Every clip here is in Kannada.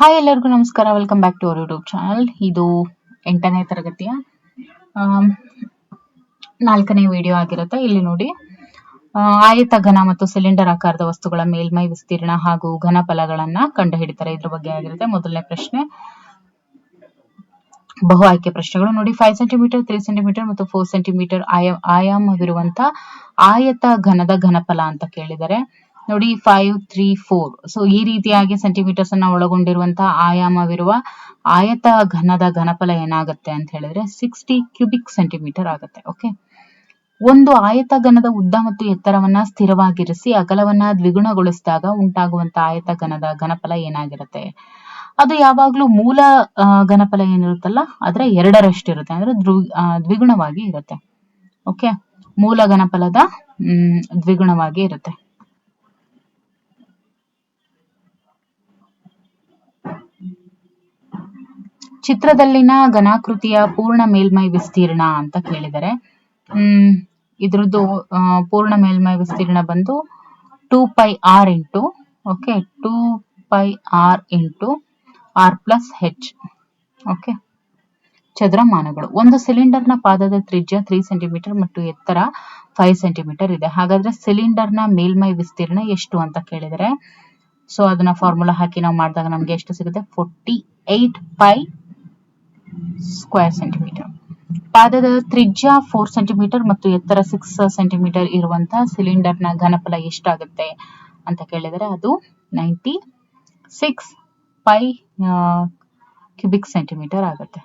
ಹಾಯ್ ಎಲ್ಲರಿಗೂ ನಮಸ್ಕಾರ. Welcome back to our YouTube channel. ಇದು 8ನೇ ತರಗತಿಯ 4ನೇ ವಿಡಿಯೋ ಆಗಿರುತ್ತೆ. ಇಲ್ಲಿ ನೋಡಿ, ಆಯತ ಘನ ಮತ್ತು ಸಿಲಿಂಡರ್ ಆಕಾರದ ವಸ್ತುಗಳ ಮೇಲ್ಮೈ ವಿಸ್ತೀರ್ಣ ಹಾಗೂ ಘನಫಲಗಳನ್ನ ಕಂಡುಹಿಡಿತಾರೆ. ಇದ್ರ ಬಗ್ಗೆ ಆಗಿರುತ್ತೆ. ಮೊದಲನೇ ಪ್ರಶ್ನೆ ಬಹು ಆಯ್ಕೆ ಪ್ರಶ್ನೆಗಳು ನೋಡಿ. 5 ಸೆಂಟಿಮೀಟರ್, 3 ಸೆಂಟಿಮೀಟರ್ ಮತ್ತು 4 ಸೆಂಟಿಮೀಟರ್ ಆಯಾಮವಿರುವಂತ ಆಯತ ಘನದ ಘನಫಲ ಅಂತ ಕೇಳಿದರೆ ನೋಡಿ 5, 3, 4. ಸೊ ಈ ರೀತಿಯಾಗಿ ಸೆಂಟಿಮೀಟರ್ಸ್ ಅನ್ನ ಒಳಗೊಂಡಿರುವಂತಹ ಆಯಾಮವಿರುವ ಆಯತ ಘನದ ಘನಫಲ ಏನಾಗುತ್ತೆ ಅಂತ ಹೇಳಿದ್ರೆ 60 ಕ್ಯೂಬಿಕ್ ಸೆಂಟಿಮೀಟರ್ ಆಗುತ್ತೆ. ಓಕೆ, ಒಂದು ಆಯತ ಘನದ ಉದ್ದ ಮತ್ತು ಎತ್ತರವನ್ನ ಸ್ಥಿರವಾಗಿರಿಸಿ ಅಗಲವನ್ನ ದ್ವಿಗುಣಗೊಳಿಸಿದಾಗ ಉಂಟಾಗುವಂತ ಆಯತ ಘನದ ಘನಫಲ ಏನಾಗಿರುತ್ತೆ? ಅದು ಯಾವಾಗ್ಲೂ ಮೂಲ ಘನಫಲ ಏನಿರುತ್ತಲ್ಲ ಅದರ 2ರಷ್ಟು ಇರುತ್ತೆ, ಅಂದ್ರೆ ದ್ವಿಗುಣವಾಗಿ ಇರುತ್ತೆ. ಓಕೆ, ಮೂಲ ಘನಫಲದ ದ್ವಿಗುಣವಾಗಿ ಇರುತ್ತೆ. ಚಿತ್ರದಲ್ಲಿನ ಘನಾಕೃತಿಯ ಪೂರ್ಣ ಮೇಲ್ಮೈ ವಿಸ್ತೀರ್ಣ ಅಂತ ಕೇಳಿದರೆ ಇದ್ರದ್ದು ಪೂರ್ಣ ಮೇಲ್ಮೈ ವಿಸ್ತೀರ್ಣ ಬಂದು 2πr into 2πr into r plus h. Okay, ಚದರಮಾನಗಳು. ಒಂದು ಸಿಲಿಂಡರ್ನ ಪಾದದ ತ್ರಿಜ್ಯ 3 ಸೆಂಟಿಮೀಟರ್ ಮತ್ತು ಎತ್ತರ 5 ಸೆಂಟಿಮೀಟರ್ ಇದೆ. ಹಾಗಾದ್ರೆ ಸಿಲಿಂಡರ್ನ ಮೇಲ್ಮೈ ವಿಸ್ತೀರ್ಣ ಎಷ್ಟು ಅಂತ ಕೇಳಿದರೆ, ಸೊ ಅದನ್ನ ಫಾರ್ಮುಲಾ ಹಾಕಿ ನಾವು ಮಾಡಿದಾಗ ನಮ್ಗೆ ಎಷ್ಟು ಸಿಗುತ್ತೆ? 48π ಸ್ಕ್ವೇರ್ ಸೆಂಟಿಮೀಟರ್. ಪಾದದ ತ್ರಿಜ್ಯ 4 ಸೆಂಟಿಮೀಟರ್ ಮತ್ತು ಎತ್ತರ 6 ಸೆಂಟಿಮೀಟರ್ ಇರುವಂತಹ ಸಿಲಿಂಡರ್ನ ಘನಫಲ ಎಷ್ಟಾಗುತ್ತೆ ಅಂತ ಕೇಳಿದರೆ ಅದು 96π ಕ್ಯೂಬಿಕ್ ಸೆಂಟಿಮೀಟರ್ ಆಗುತ್ತೆ.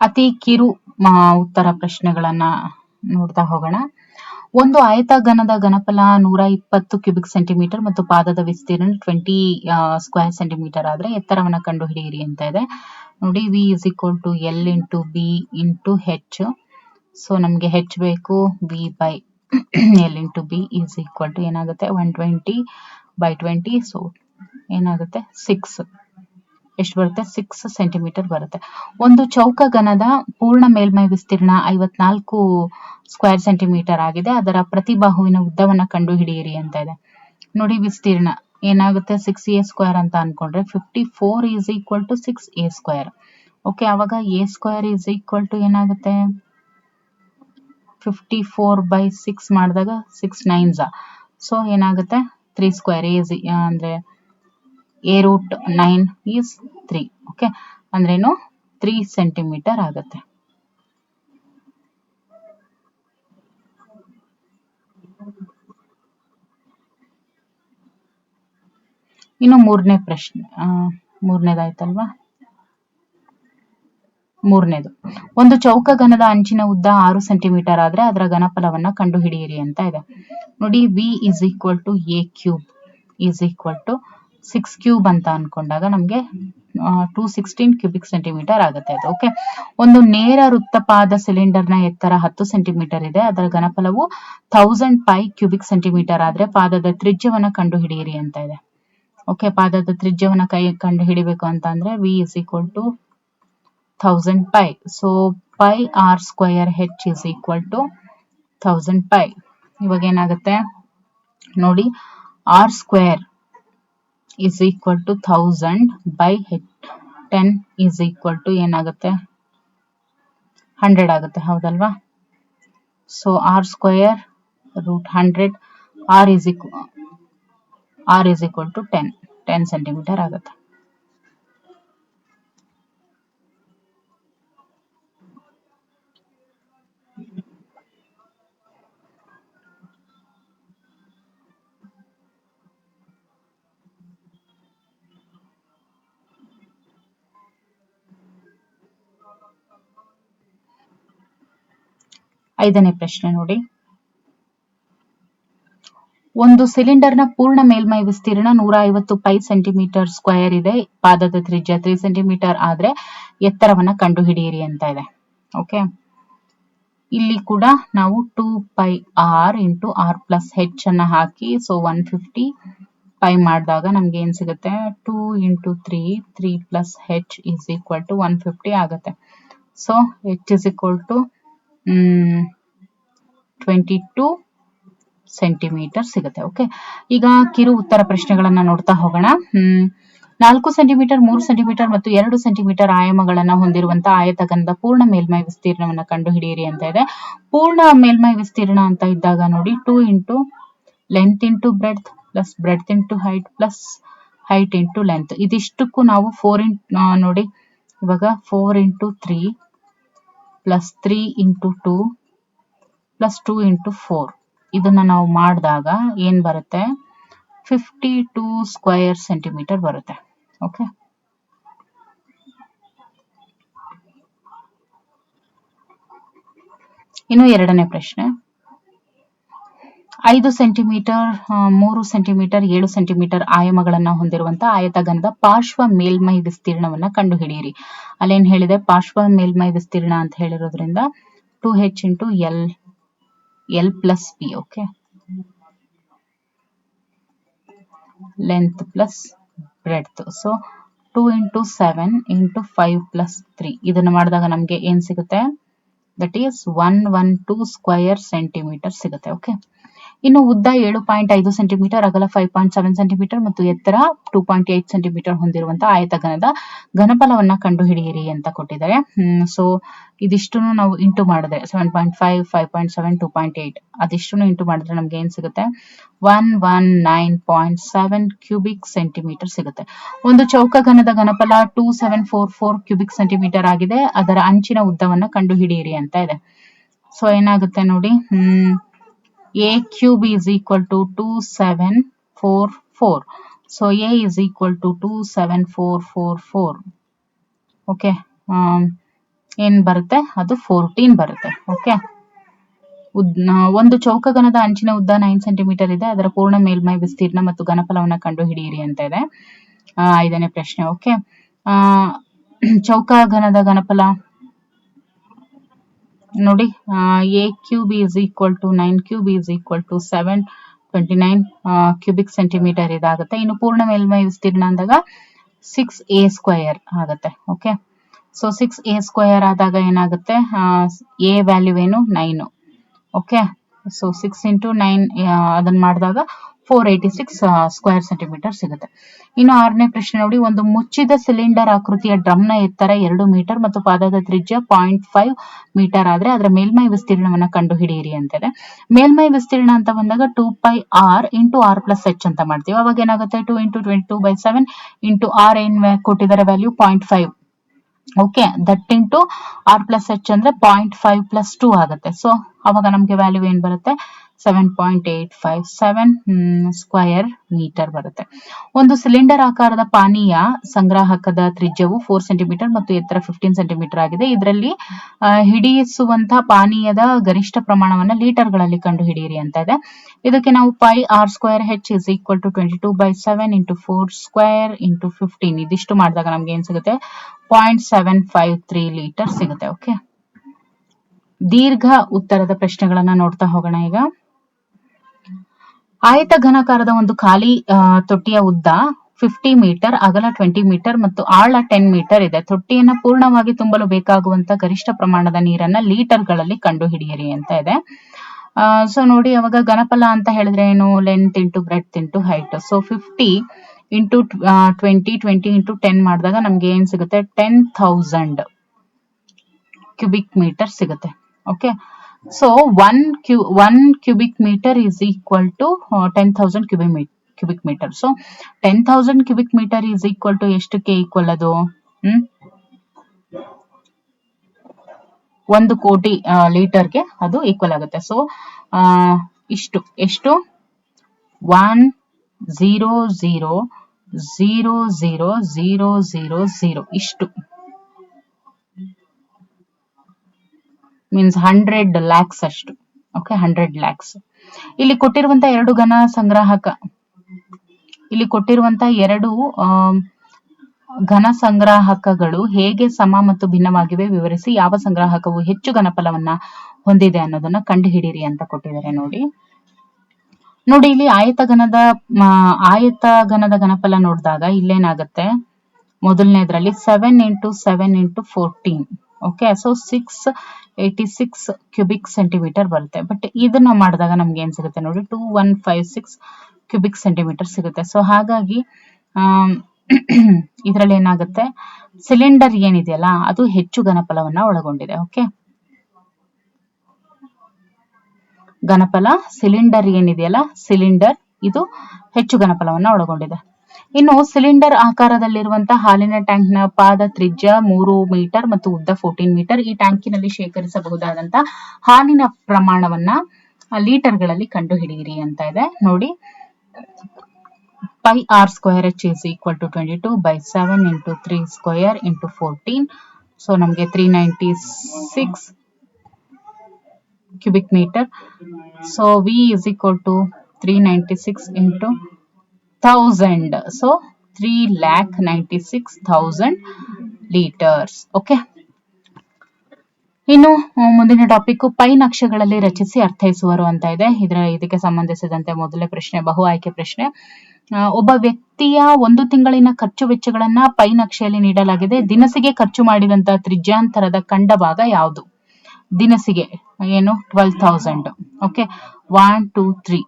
ಅತಿ ಕಿರು ಉತ್ತರ ಪ್ರಶ್ನೆಗಳನ್ನ ನೋಡ್ತಾ ಹೋಗೋಣ. ಒಂದು ಆಯತ ಘನದ ಘನಫಲ 120 ಕ್ಯೂಬಿಕ್ ಸೆಂಟಿಮೀಟರ್ ಮತ್ತು ಪಾದದ ವಿಸ್ತೀರ್ಣ 20 ಸ್ಕ್ವೇರ್ ಸೆಂಟಿಮೀಟರ್ ಆದ್ರೆ ಎತ್ತರವನ್ನ ಕಂಡು ಹಿಡಿಯಿರಿ ಅಂತ ಇದೆ. ನೋಡಿ, v is equal to L into B into H. So ನಮ್ಗೆ H ಬೇಕು, v by L into B is equal to ಏನಾಗುತ್ತೆ 120/20. ಸೊ ಏನಾಗುತ್ತೆ 6. ಎಷ್ಟು ಬರುತ್ತೆ? 6 ಸೆಂಟಿಮೀಟರ್ ಬರುತ್ತೆ. ಒಂದು ಚೌಕ ಘನದ ಪೂರ್ಣ ಮೇಲ್ಮೈ ವಿಸ್ತೀರ್ಣ 54 ಸ್ಕ್ವೇರ್ ಸೆಂಟಿಮೀಟರ್ ಆಗಿದೆ. ಅದರ ಪ್ರತಿಬಾಹುವಿನ ಉದ್ದವನ್ನ ಕಂಡು ಹಿಡಿಯಿರಿ ಅಂತ ಇದೆ. ನೋಡಿ, ವಿಸ್ತೀರ್ಣ ಏನಾಗುತ್ತೆ 6a ಸ್ಕ್ವೇರ್ ಅಂತ ಅನ್ಕೊಂಡ್ರೆ 54 is equal to 6a square. Okay, ಅವಾಗ a square is equal to ಏನಾಗುತ್ತೆ 54/6 ಮಾಡಿದಾಗ 6 9s. ಸೊ ಏನಾಗುತ್ತೆ 3 ಸ್ಕ್ವೇರ್ ಅಂದ್ರೆ a ರೂಟ್ 9 is 3. ಓಕೆ, ಅಂದ್ರೇನು 3 ಸೆಂಟಿಮೀಟರ್ ಆಗುತ್ತೆ. ಇನ್ನು ಮೂರನೇ ಪ್ರಶ್ನೆ, ಮೂರನೇದಾಯ್ತಲ್ವಾ? ಮೂರನೇದು, ಒಂದು ಚೌಕ ಘನದ ಅಂಚಿನ ಉದ್ದ 6 ಸೆಂಟಿಮೀಟರ್ ಆದ್ರೆ ಅದರ ಘನಫಲವನ್ನ ಕಂಡು ಹಿಡಿಯಿರಿ ಅಂತ ಇದೆ. ನೋಡಿ, v is equal to a cube is equal to 6 cube ಅಂತ ಅನ್ಕೊಂಡಾಗ ನಮ್ಗೆ 216 ಕ್ಯೂಬಿಕ್ ಸೆಂಟಿಮೀಟರ್ ಆಗುತ್ತೆ ಅದು. ಓಕೆ, ಒಂದು ನೇರ ವೃತ್ತಪಾದ ಸಿಲಿಂಡರ್ನ ಎತ್ತರ 10 ಸೆಂಟಿಮೀಟರ್ ಇದೆ. ಅದರ ಘನಫಲವು 1000π ಕ್ಯೂಬಿಕ್ ಸೆಂಟಿಮೀಟರ್ ಆದ್ರೆ ಪಾದದ ತ್ರಿಜ್ಯವನ್ನ ಕಂಡು ಹಿಡಿಯಿರಿ ಅಂತ ಇದೆ. ಓಕೆ, ಪಾದದ ತ್ರಿಜ್ಯವನ್ನ ಕಂಡು ಹಿಡಿಬೇಕು ಅಂತ ಅಂದ್ರೆ v is equal to 1000π. So πr square h is equal to 1000π. ಇವಾಗ ಏನಾಗುತ್ತೆ ನೋಡಿ, r square is equal to 1000/10 is equal to ಏನಾಗುತ್ತೆ 100 ಆಗುತ್ತೆ, ಹೌದಲ್ವಾ? So r square root 100 r is equal to 10 centimetre ಆಗುತ್ತೆ. ಐದನೇ ಪ್ರಶ್ನೆ ನೋಡಿ, ಒಂದು ಸಿಲಿಂಡರ್ನ ಪೂರ್ಣ ಮೇಲ್ಮೈ ವಿಸ್ತೀರ್ಣ 150π ಸೆಂಟಿಮೀಟರ್ ಸ್ಕ್ವೇರ್ ಇದೆ. ಪಾದದ ತ್ರಿಜ್ಯ 3 ಸೆಂಟಿಮೀಟರ್ ಆದ್ರೆ ಎತ್ತರವನ್ನ ಕಂಡು ಹಿಡಿಯಿರಿ ಅಂತ ಇದೆ. ಓಕೆ, ಇಲ್ಲಿ ಕೂಡ ನಾವು 2πr into r plus h ಅನ್ನ ಹಾಕಿ, ಸೊ 150 ಪೈ ಮಾಡಿದಾಗ ನಮ್ಗೆ ಏನ್ ಸಿಗುತ್ತೆ 2 × 3 3 + h is equal to 150 ಆಗುತ್ತೆ. So h is equal to 22 centimetre ಸಿಗುತ್ತೆ. ಓಕೆ, ಈಗ ಕಿರು ಉತ್ತರ ಪ್ರಶ್ನೆಗಳನ್ನ ನೋಡ್ತಾ ಹೋಗೋಣ. 4 ಸೆಂಟಿಮೀಟರ್ 3 ಸೆಂಟಿಮೀಟರ್ ಮತ್ತು 2 ಸೆಂಟಿಮೀಟರ್ ಆಯಾಮಗಳನ್ನ ಹೊಂದಿರುವಂತಹ ಆಯತಘನದ ಪೂರ್ಣ ಮೇಲ್ಮೈ ವಿಸ್ತೀರ್ಣವನ್ನ ಕಂಡುಹಿಡಿಯಿರಿ ಅಂತ ಇದೆ. ಪೂರ್ಣ ಮೇಲ್ಮೈ ವಿಸ್ತೀರ್ಣ ಅಂತ ಇದ್ದಾಗ ನೋಡಿ 2 × length × breadth plus breadth × height plus height × length. ಇದಿಷ್ಟಕ್ಕೂ ನಾವು 4 ನೋಡಿ ಇವಾಗ 4 × 3 ಪ್ಲಸ್ 3 × 2 ಪ್ಲಸ್ 2 × 4 ಇದನ್ನ ನಾವು ಮಾಡಿದಾಗ ಏನ್ ಬರುತ್ತೆ 52 ಸ್ಕ್ವೇರ್ ಸೆಂಟಿಮೀಟರ್ ಬರುತ್ತೆ. ಓಕೆ, ಇನ್ನು ಎರಡನೇ ಪ್ರಶ್ನೆ. 5 ಸೆಂಟಿಮೀಟರ್ 3 ಸೆಂಟಿಮೀಟರ್ 7 ಸೆಂಟಿಮೀಟರ್ ಆಯಾಮಗಳನ್ನ ಹೊಂದಿರುವಂತಹ ಆಯತಘನದ ಪಾರ್ಶ್ವ ಮೇಲ್ಮೈ ವಿಸ್ತೀರ್ಣವನ್ನ ಕಂಡುಹಿಡಿಯಿರಿ. ಅಲ್ಲೇನ್ ಹೇಳಿದೆ, ಪಾರ್ಶ್ವ ಮೇಲ್ಮೈ ವಿಸ್ತೀರ್ಣ ಅಂತ ಹೇಳಿರೋದ್ರಿಂದ 2h × L + b. Okay, length plus breadth. So 2 × 7 × 5 + 3 ಇದನ್ನ ಮಾಡಿದಾಗ ನಮ್ಗೆ ಏನ್ ಸಿಗುತ್ತೆ, ದಟ್ ಈಸ್ 112 ಸ್ಕ್ವೇರ್ ಸೆಂಟಿಮೀಟರ್ ಸಿಗುತ್ತೆ. ಓಕೆ, ಇನ್ನು ಉದ್ದ 7.5 ಸೆಂಟಿಮೀಟರ್, ಅಗಲ 5.7 ಸೆಂಟಿಮೀಟರ್ ಮತ್ತು ಎತ್ತರ 2.8 ಸೆಂಟಿಮೀಟರ್ ಹೊಂದಿರುವಂತಹ ಆಯತಘನದ ಘನಫಲವನ್ನ ಕಂಡುಹಿಡಿಯಿರಿ ಅಂತ ಕೊಟ್ಟಿದ್ದಾರೆ. ಸೊ ಇದಿಷ್ಟನ್ನು ನಾವು ಇಂಟು ಮಾಡಿದ್ರೆ 7.5 5.7 2.8 ಅದಿಷ್ಟನ್ನು ಇಂಟು ಮಾಡಿದ್ರೆ ನಮ್ಗೆ ಏನ್ ಸಿಗುತ್ತೆ 119.7 ಕ್ಯೂಬಿಕ್ ಸೆಂಟಿಮೀಟರ್ ಸಿಗುತ್ತೆ. ಒಂದು ಚೌಕಘನದ ಘನಫಲ 2744 ಕ್ಯೂಬಿಕ್ ಸೆಂಟಿಮೀಟರ್ ಆಗಿದೆ. ಅದರ ಅಂಚಿನ ಉದ್ದವನ್ನ ಕಂಡುಹಿಡಿಯಿರಿ ಅಂತ ಇದೆ. ಸೊ ಏನಾಗುತ್ತೆ ನೋಡಿ, a cube is equal to 2744. So a is equal to 27444. Okay, ಏನ್ ಬರುತ್ತೆ, ಅದು 14 ಬರುತ್ತೆ. ಓಕೆ, ಒಂದು ಚೌಕಘನದ ಅಂಚಿನ ಉದ್ದ 9 ಸೆಂಟಿಮೀಟರ್ ಇದೆ. ಅದರ ಪೂರ್ಣ ಮೇಲ್ಮೈ ವಿಸ್ತೀರ್ಣ ಮತ್ತು ಘನಫಲವನ್ನ ಕಂಡುಹಿಡಿಯಿರಿ ಅಂತ ಇದೆ. 5ನೇ ಪ್ರಶ್ನೆ. ಓಕೆ, ಚೌಕಘನದ ಘನಫಲ ನೋಡಿ, a cube is equal to 9 cube is equal to 729 cubic centimetre ಇದಾಗುತ್ತೆ. ಇನ್ನು ಪೂರ್ಣ ಮೇಲ್ಮೈ ವಿಸ್ತೀರ್ಣ ಅಂದಾಗ 6a ಸ್ಕ್ವೇರ್ ಆಗುತ್ತೆ. ಓಕೆ, ಸೊ 6a ಸ್ಕ್ವೇರ್ ಆದಾಗ ಏನಾಗುತ್ತೆ, a ವ್ಯಾಲ್ಯೂ ಏನು 9. ಓಕೆ, ಸೊ 6 × 9 ಅದನ್ನ ಮಾಡಿದಾಗ 486 ಸ್ಕ್ವೇರ್ ಸೆಂಟಿಮೀಟರ್ ಸಿಗುತ್ತೆ. ಇನ್ನು 6ನೇ ಪ್ರಶ್ನೆ ನೋಡಿ, ಒಂದು ಮುಚ್ಚಿದ ಸಿಲಿಂಡರ್ ಆಕೃತಿಯ ಡ್ರಮ್ನ ಎತ್ತರ 2 ಮೀಟರ್ ಮತ್ತು ಪಾದದ ತ್ರಿಜ್ಯ 0.5 ಮೀಟರ್ ಆದ್ರೆ ಅದರ ಮೇಲ್ಮೈ ವಿಸ್ತೀರ್ಣವನ್ನ ಕಂಡುಹಿಡಿಯಿರಿ ಅಂತಿದೆ. ಮೇಲ್ಮೈ ವಿಸ್ತೀರ್ಣ ಅಂತ ಬಂದಾಗ 2πr × r + h ಅಂತ ಮಾಡ್ತೀವಿ. ಅವಾಗ ಏನಾಗುತ್ತೆ 2 × 22/7 × r ಏನ್ ಕೊಟ್ಟಿದ್ದಾರೆ value 0.5. Okay, that into r + h ಅಂದ್ರೆ 0.5 + 2 ಆಗುತ್ತೆ. ಸೊ ಅವಾಗ ನಮ್ಗೆ ವ್ಯಾಲ್ಯೂ ಏನ್ ಬರುತ್ತೆ 7.857 ಸ್ಕ್ವೇರ್ ಮೀಟರ್ ಬರುತ್ತೆ. ಒಂದು ಸಿಲಿಂಡರ್ ಆಕಾರದ ಪಾನೀಯ ಸಂಗ್ರಾಹಕದ ತ್ರಿಜ್ಯವು 4 ಸೆಂಟಿಮೀಟರ್ ಮತ್ತು ಎತ್ತರ 15 ಸೆಂಟಿಮೀಟರ್ ಆಗಿದೆ. ಇದರಲ್ಲಿ ಹಿಡಿಸುವಂತಹ ಪಾನೀಯದ ಗರಿಷ್ಠ ಪ್ರಮಾಣವನ್ನ ಲೀಟರ್ಗಳಲ್ಲಿ ಕಂಡು ಹಿಡಿಯಿರಿ ಅಂತ ಇದೆ. ಇದಕ್ಕೆ ನಾವು πr²h is equal to 22/7 × 4² × 15 ಇದಿಷ್ಟು ಮಾಡಿದಾಗ ನಮ್ಗೆ ಏನ್ ಸಿಗುತ್ತೆ 0.753 ಲೀಟರ್ ಸಿಗುತ್ತೆ. ಓಕೆ, ದೀರ್ಘ ಉತ್ತರದ ಪ್ರಶ್ನೆಗಳನ್ನ ನೋಡ್ತಾ ಹೋಗೋಣ. ಈಗ ಆಯತ ಘನಾಕಾರದ ಒಂದು ಖಾಲಿ ತೊಟ್ಟಿಯ ಉದ್ದ 50 ಮೀಟರ್, ಅಗಲ 20 ಮೀಟರ್ ಮತ್ತು ಆಳ 10 ಮೀಟರ್ ಇದೆ. ತೊಟ್ಟಿಯನ್ನ ಪೂರ್ಣವಾಗಿ ತುಂಬಲು ಬೇಕಾಗುವಂತ ಗರಿಷ್ಠ ಪ್ರಮಾಣದ ನೀರನ್ನ ಲೀಟರ್ಗಳಲ್ಲಿ ಕಂಡುಹಿಡಿಯಿರಿ ಅಂತ ಇದೆ. ಸೊ ನೋಡಿ, ಅವಾಗ ಘನಫಲ ಅಂತ ಹೇಳಿದ್ರೆ ಏನು, ಲೆಂತ್ × ಬ್ರೆಡ್ತ್ × ಹೈಟ್. ಸೊ 50 × 20 20 × 10 ಮಾಡಿದಾಗ ನಮ್ಗೆ ಏನ್ ಸಿಗುತ್ತೆ 10,000 ಕ್ಯೂಬಿಕ್ ಮೀಟರ್ ಸಿಗುತ್ತೆ. Okay, so 1 cubic metre is equal to 10,000 cubic metre. So 10,000 cubic metre is equal to ಎಷ್ಟಕ್ಕೆ ಈಕ್ವಲ್ ಅದು 1 ಕೋಟಿ ಲೀಟರ್ಗೆ ಅದು ಈಕ್ವಲ್ ಆಗುತ್ತೆ. ಸೊ ಎಷ್ಟು 100,000 ಇಷ್ಟು ಮೀನ್ಸ್ 100 lakhs ಅಷ್ಟು. Okay, 100 lakhs. ಇಲ್ಲಿ ಕೊಟ್ಟಿರುವಂತ ಎರಡು ಘನ ಸಂಗ್ರಾಹಕಗಳು ಹೇಗೆ ಸಮ ಮತ್ತು ಭಿನ್ನವಾಗಿವೆ ವಿವರಿಸಿ. ಯಾವ ಸಂಗ್ರಾಹಕವು ಹೆಚ್ಚು ಘನಫಲವನ್ನ ಹೊಂದಿದೆ ಅನ್ನೋದನ್ನ ಕಂಡುಹಿಡಿಯಿರಿ ಅಂತ ಕೊಟ್ಟಿದ್ದಾರೆ ನೋಡಿ. ನೋಡಿ ಇಲ್ಲಿ ಆಯತಘನದ ಘನಫಲ ನೋಡಿದಾಗ ಇಲ್ಲೇನಾಗುತ್ತೆ, ಮೊದಲನೇದ್ರಲ್ಲಿ 7 × 7 × 14. ಓಕೆ, ಸೊ 686 ಕ್ಯೂಬಿಕ್ ಸೆಂಟಿಮೀಟರ್ ಬರುತ್ತೆ. ಬಟ್ ಇದನ್ನ ಮಾಡಿದಾಗ ನಮ್ಗೆ ಏನ್ ಸಿಗುತ್ತೆ ನೋಡಿ, 2156 ಕ್ಯೂಬಿಕ್ ಸೆಂಟಿಮೀಟರ್ ಸಿಗುತ್ತೆ. ಸೊ ಹಾಗಾಗಿ ಇದರಲ್ಲಿ ಏನಾಗುತ್ತೆ, ಸಿಲಿಂಡರ್ ಏನಿದೆಯಲ್ಲ ಅದು ಹೆಚ್ಚು ಘನಫಲವನ್ನ ಒಳಗೊಂಡಿದೆ. ಓಕೆ, ಘನಫಲ ಸಿಲಿಂಡರ್ ಏನಿದೆಯಲ್ಲ, ಸಿಲಿಂಡರ್ ಇದು ಹೆಚ್ಚು ಘನಫಲವನ್ನ ಒಳಗೊಂಡಿದೆ. ಇನ್ನು ಸಿಲಿಂಡರ್ ಆಕಾರದಲ್ಲಿರುವಂತಹ ಹಾಲಿನ ಟ್ಯಾಂಕ್ ನ ಪಾದ ತ್ರಿಜ್ಯ 3 ಮೀಟರ್ ಮತ್ತು ಉದ್ದ 14 ಮೀಟರ್. ಈ ಟ್ಯಾಂಕಿನಲ್ಲಿ ಶೇಖರಿಸಬಹುದಾದಂತಹ ಹಾಲಿನ ಪ್ರಮಾಣವನ್ನ ಲೀಟರ್ಗಳಲ್ಲಿ ಕಂಡುಹಿಡಿಯಿರಿ ಅಂತ ಇದೆ. ನೋಡಿ, pi r² h is equal to 22/7 × 3² × 14. So ನಮಗೆ 396 cubic meter. So V is equal to 396 into 1000. So 3,96,000 liters. Okay. ಇನ್ನು ಮುಂದಿನ ಟಾಪಿಕ್ ಪೈ ನಕ್ಷೆಗಳಲ್ಲಿ ರಚಿಸಿ ಅರ್ಥೈಸುವರು ಅಂತ ಇದೆ. ಇದಕ್ಕೆ ಸಂಬಂಧಿಸಿದಂತೆ ಮೊದಲನೇ ಪ್ರಶ್ನೆ ಬಹು ಆಯ್ಕೆ ಪ್ರಶ್ನೆ. ಒಬ್ಬ ವ್ಯಕ್ತಿಯ ಒಂದು ತಿಂಗಳಿನ ಖರ್ಚು ವೆಚ್ಚಗಳನ್ನ ಪೈ ನಕ್ಷೆಯಲ್ಲಿ ನೀಡಲಾಗಿದೆ. ದಿನಸಿಗೆ ಖರ್ಚು ಮಾಡಿದಂತ ತ್ರಿಜ್ಯಾಂತರದ ಕಂಡ ಭಾಗ ಯಾವುದು? ದಿನಸಿಗೆ ಏನು 12,000. ಓಕೆ, 1 2 3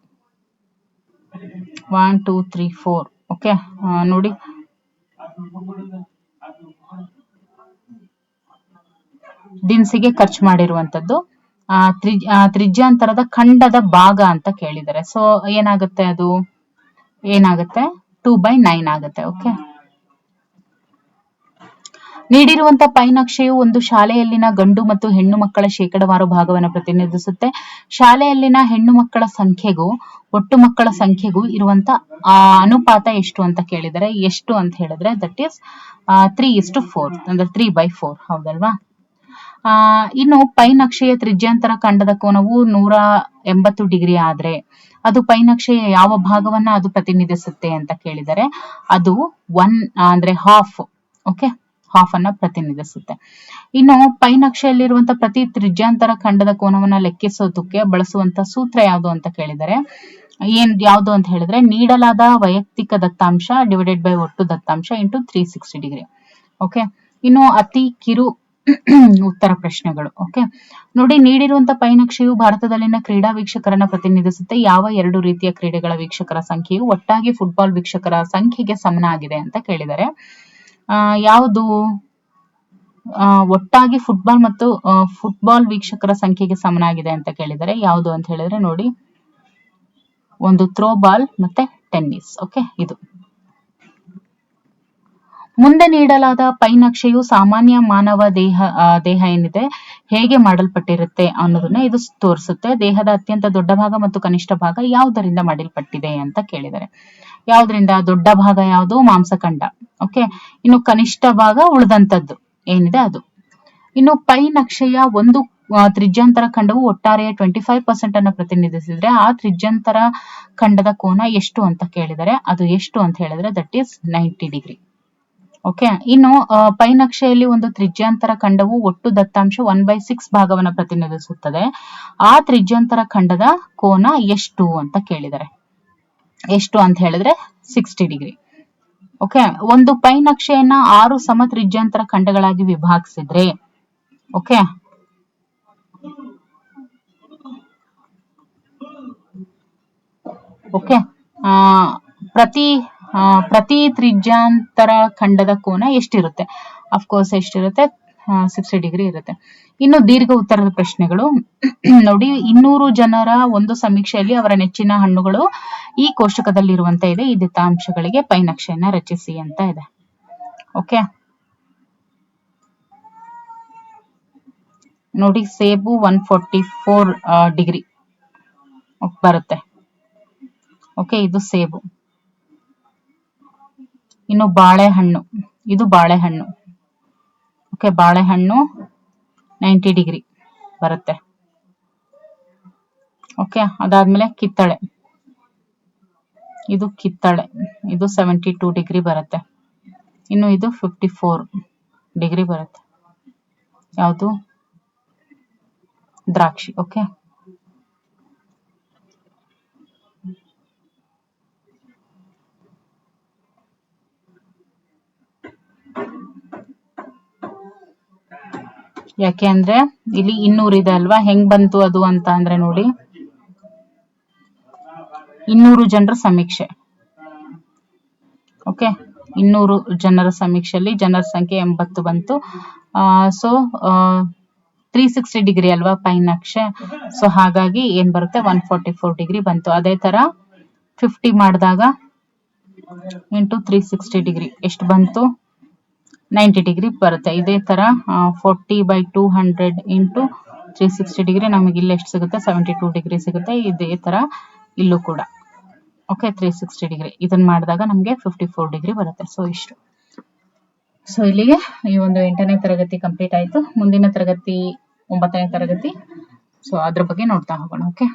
1 2 3 4. ಓಕೆ, ನೋಡಿ ದಿನಸಿಗೆ ಖರ್ಚು ಮಾಡಿರುವಂತದ್ದು ತ್ರಿಜ್ಯಾಂತರದ ಖಂಡದ ಭಾಗ ಅಂತ ಕೇಳಿದ್ದಾರೆ. ಸೊ ಏನಾಗುತ್ತೆ, ಅದು ಏನಾಗುತ್ತೆ 2/9 ಆಗುತ್ತೆ. ಓಕೆ, ನೀಡಿರುವಂತಹ ಪೈ ನಕ್ಷೆಯು ಒಂದು ಶಾಲೆಯಲ್ಲಿನ ಗಂಡು ಮತ್ತು ಹೆಣ್ಣು ಮಕ್ಕಳ ಶೇಕಡಾವಾರು ಭಾಗವನ್ನು ಪ್ರತಿನಿಧಿಸುತ್ತೆ. ಶಾಲೆಯಲ್ಲಿನ ಹೆಣ್ಣು ಮಕ್ಕಳ ಸಂಖ್ಯೆಗೂ ಒಟ್ಟು ಮಕ್ಕಳ ಸಂಖ್ಯೆಗೂ ಇರುವಂತ ಅನುಪಾತ ಎಷ್ಟು ಅಂತ ಕೇಳಿದರೆ, ಎಷ್ಟು ಅಂತ ಹೇಳಿದ್ರೆ ದಟ್ ಈಸ್ 3:4, ಅಂದ್ರೆ 3/4. ಹೌದಲ್ವಾ? ಇನ್ನು ಪೈ ನಕ್ಷೆಯ ತ್ರಿಜ್ಯಾಂತರ ಖಂಡದ ಕೋನವು 180 ಡಿಗ್ರಿ ಆದ್ರೆ ಅದು ಪೈ ನಕ್ಷೆಯ ಯಾವ ಭಾಗವನ್ನ ಅದು ಪ್ರತಿನಿಧಿಸುತ್ತೆ ಅಂತ ಕೇಳಿದರೆ, ಅದು 1 ಅಂದ್ರೆ ಹಾಫ್. ಓಕೆ, ಹಾಫ್ ಅನ್ನ ಪ್ರತಿನಿಧಿಸುತ್ತೆ. ಇನ್ನು ಪೈ ನಕ್ಷೆಯಲ್ಲಿರುವಂತಹ ಪ್ರತಿ ತ್ರಿಜ್ಯಾಂತರ ಖಂಡದ ಕೋನವನ್ನ ಲೆಕ್ಕಿಸೋದಕ್ಕೆ ಬಳಸುವಂತ ಸೂತ್ರ ಯಾವುದು ಅಂತ ಕೇಳಿದರೆ, ಯಾವುದು ಅಂತ ಹೇಳಿದ್ರೆ, ನೀಡಲಾದ ವೈಯಕ್ತಿಕ ದತ್ತಾಂಶ ಡಿವೈಡೆಡ್ ಬೈ ಒಟ್ಟು ದತ್ತಾಂಶ ಇಂಟು 360 ಡಿಗ್ರಿ. ಓಕೆ, ಇನ್ನು ಅತಿ ಕಿರು ಉತ್ತರ ಪ್ರಶ್ನೆಗಳು. ಓಕೆ, ನೋಡಿ, ನೀಡಿರುವಂತಹ ಪೈ ನಕ್ಷೆಯು ಭಾರತದಲ್ಲಿನ ಕ್ರೀಡಾ ವೀಕ್ಷಕರನ್ನ ಪ್ರತಿನಿಧಿಸುತ್ತೆ. ಯಾವ 2 ರೀತಿಯ ಕ್ರೀಡೆಗಳ ವೀಕ್ಷಕರ ಸಂಖ್ಯೆಯು ಒಟ್ಟಾಗಿ ಫುಟ್ಬಾಲ್ ವೀಕ್ಷಕರ ಸಂಖ್ಯೆಗೆ ಸಮನಾಗಿದೆ ಅಂತ ಕೇಳಿದರೆ, ಯಾವುದು ಒಟ್ಟಾಗಿ ಫುಟ್ಬಾಲ್ ವೀಕ್ಷಕರ ಸಂಖ್ಯೆಗೆ ಸಮನಾಗಿದೆ ಅಂತ ಕೇಳಿದರೆ ಯಾವುದು ಅಂತ ಹೇಳಿದ್ರೆ, ನೋಡಿ, ಒಂದು ಥ್ರೋ ಬಾಲ್ ಮತ್ತೆ ಟೆನ್ನಿಸ್. ಓಕೆ, ಇದು ಮುಂದೆ ನೀಡಲಾದ ಪೈ ನಕ್ಷೆಯು ಸಾಮಾನ್ಯ ಮಾನವ ದೇಹ ಏನಿದೆ ಹೇಗೆ ಮಾಡಲ್ಪಟ್ಟಿರುತ್ತೆ ಅನ್ನೋದನ್ನ ಇದು ತೋರಿಸುತ್ತೆ. ದೇಹದ ಅತ್ಯಂತ ದೊಡ್ಡ ಭಾಗ ಮತ್ತು ಕನಿಷ್ಠ ಭಾಗ ಯಾವುದರಿಂದ ಮಾಡಲ್ಪಟ್ಟಿದೆ ಅಂತ ಕೇಳಿದರೆ, ಯಾವುದರಿಂದ? ದೊಡ್ಡ ಭಾಗ ಯಾವುದು? ಮಾಂಸಖಂಡ. ಓಕೆ, ಇನ್ನು ಕನಿಷ್ಠ ಭಾಗ ಉಳಿದಂತದ್ದು ಏನಿದೆ ಅದು. ಇನ್ನು ಪೈ ನಕ್ಷೆಯ ಒಂದು ತ್ರಿಜ್ಯಾಂತರ ಖಂಡವು ಒಟ್ಟಾರೆಯ 25% ಅನ್ನು ಪ್ರತಿನಿಧಿಸಿದ್ರೆ ಆ ತ್ರಿಜ್ಯಾಂತರ ಖಂಡದ ಕೋನ ಎಷ್ಟು ಅಂತ ಕೇಳಿದರೆ, ಅದು ಎಷ್ಟು ಅಂತ ಹೇಳಿದ್ರೆ ದಟ್ ಈಸ್ 90 ಡಿಗ್ರಿ. ಓಕೆ, ಇನ್ನು ಪೈ ನಕ್ಷೆಯಲ್ಲಿ ಒಂದು ತ್ರಿಜ್ಯಾಂತರ ಖಂಡವು ಒಟ್ಟು ದತ್ತಾಂಶ 1/6 ಭಾಗವನ್ನು ಪ್ರತಿನಿಧಿಸುತ್ತದೆ. ಆ ತ್ರಿಜ್ಯಾಂತರ ಖಂಡದ ಕೋನ ಎಷ್ಟು ಅಂತ ಕೇಳಿದರೆ, ಎಷ್ಟು ಅಂತ ಹೇಳಿದ್ರೆ 60 ಡಿಗ್ರಿ. ಓಕೆ, ಒಂದು ಪೈ ನಕ್ಷೆಯನ್ನ 6 ಸಮ ತ್ರಿಜ್ಯಾಂತರ ಖಂಡಗಳಾಗಿ ವಿಭಾಗಿಸಿದ್ರೆ, ಓಕೆ, ಓಕೆ, ಪ್ರತಿ ತ್ರಿಜ್ಯಾಂತರ ಖಂಡದ ಕೋನ ಎಷ್ಟಿರುತ್ತೆ? ಅಫ್ಕೋರ್ಸ್ ಎಷ್ಟಿರುತ್ತೆ? 60 ಡಿಗ್ರಿ ಇರುತ್ತೆ. ಇನ್ನು ದೀರ್ಘ ಉತ್ತರದ ಪ್ರಶ್ನೆಗಳು. ನೋಡಿ, 200 ಜನರ ಒಂದು ಸಮೀಕ್ಷೆಯಲ್ಲಿ ಅವರ ನೆಚ್ಚಿನ ಹಣ್ಣುಗಳು ಈ ಕೋಷ್ಟಕದಲ್ಲಿರುವಂತ ಇದೆ. ಈ ದತ್ತಾಂಶಗಳಿಗೆ ಪೈ ನಕ್ಷೆಯನ್ನ ರಚಿಸಿ ಅಂತ ಇದೆ. ಓಕೆ, ನೋಡಿ, ಸೇಬು 144 ಡಿಗ್ರಿ ಬರುತ್ತೆ. ಓಕೆ, ಇದು ಸೇಬು. ಇನ್ನು ಬಾಳೆಹಣ್ಣು, ಇದು ಬಾಳೆಹಣ್ಣು. ಓಕೆ, ಬಾಳೆಹಣ್ಣು 90 ಡಿಗ್ರಿ ಬರುತ್ತೆ. ಓಕೆ, ಅದಾದ್ಮೇಲೆ ಕಿತ್ತಳೆ, ಇದು ಕಿತ್ತಳೆ, ಇದು 72 ಡಿಗ್ರಿ ಬರುತ್ತೆ. ಇನ್ನು ಇದು 54 ಡಿಗ್ರಿ ಬರುತ್ತೆ. ಯಾವುದು? ದ್ರಾಕ್ಷಿ. ಓಕೆ, ಯಾಕೆ ಅಂದ್ರೆ ಇಲ್ಲಿ 200 ಇದೆ ಅಲ್ವಾ, ಹೆಂಗ್ ಬಂತು ಅದು ಅಂತ ಅಂದ್ರೆ ನೋಡಿ, 200 ಜನರ ಸಮೀಕ್ಷೆ. ಓಕೆ, 200 ಜನರ ಸಮೀಕ್ಷೆಯಲ್ಲಿ ಜನರ ಸಂಖ್ಯೆ 80 ಬಂತು. ಸೊ 360 ಡಿಗ್ರಿ ಅಲ್ವಾ ಪೈನ್ ಅಕ್ಷೆ, ಸೊ ಹಾಗಾಗಿ ಏನ್ ಬರುತ್ತೆ 144 ಡಿಗ್ರಿ ಬಂತು. ಅದೇ ತರ 50 ಮಾಡಿದಾಗ ಇಂಟು 360 ಡಿಗ್ರಿ ಎಷ್ಟು ಬಂತು, 90 ಡಿಗ್ರಿ ಬರುತ್ತೆ. ಇದೇ ತರ 40/200 ಇಂಟು 360 ಡಿಗ್ರಿ ನಮಗೆ ಇಲ್ಲಿ ಎಷ್ಟು ಸಿಗುತ್ತೆ, 72 ಡಿಗ್ರಿ ಸಿಗುತ್ತೆ. ಇದೇ ತರ ಇಲ್ಲೂ ಕೂಡ ಓಕೆ 360 ಡಿಗ್ರಿ ಇದನ್ನ ಮಾಡಿದಾಗ ನಮಗೆ 54 ಡಿಗ್ರಿ ಬರುತ್ತೆ. ಸೊ ಇಷ್ಟು. ಸೊ ಇಲ್ಲಿಗೆ ಈ ಒಂದು 8ನೇ ತರಗತಿ ಕಂಪ್ಲೀಟ್ ಆಯ್ತು. ಮುಂದಿನ ತರಗತಿ 9ನೇ ತರಗತಿ, ಸೊ ಅದ್ರ ಬಗ್ಗೆ ನೋಡ್ತಾ ಹೋಗೋಣ. ಓಕೆ.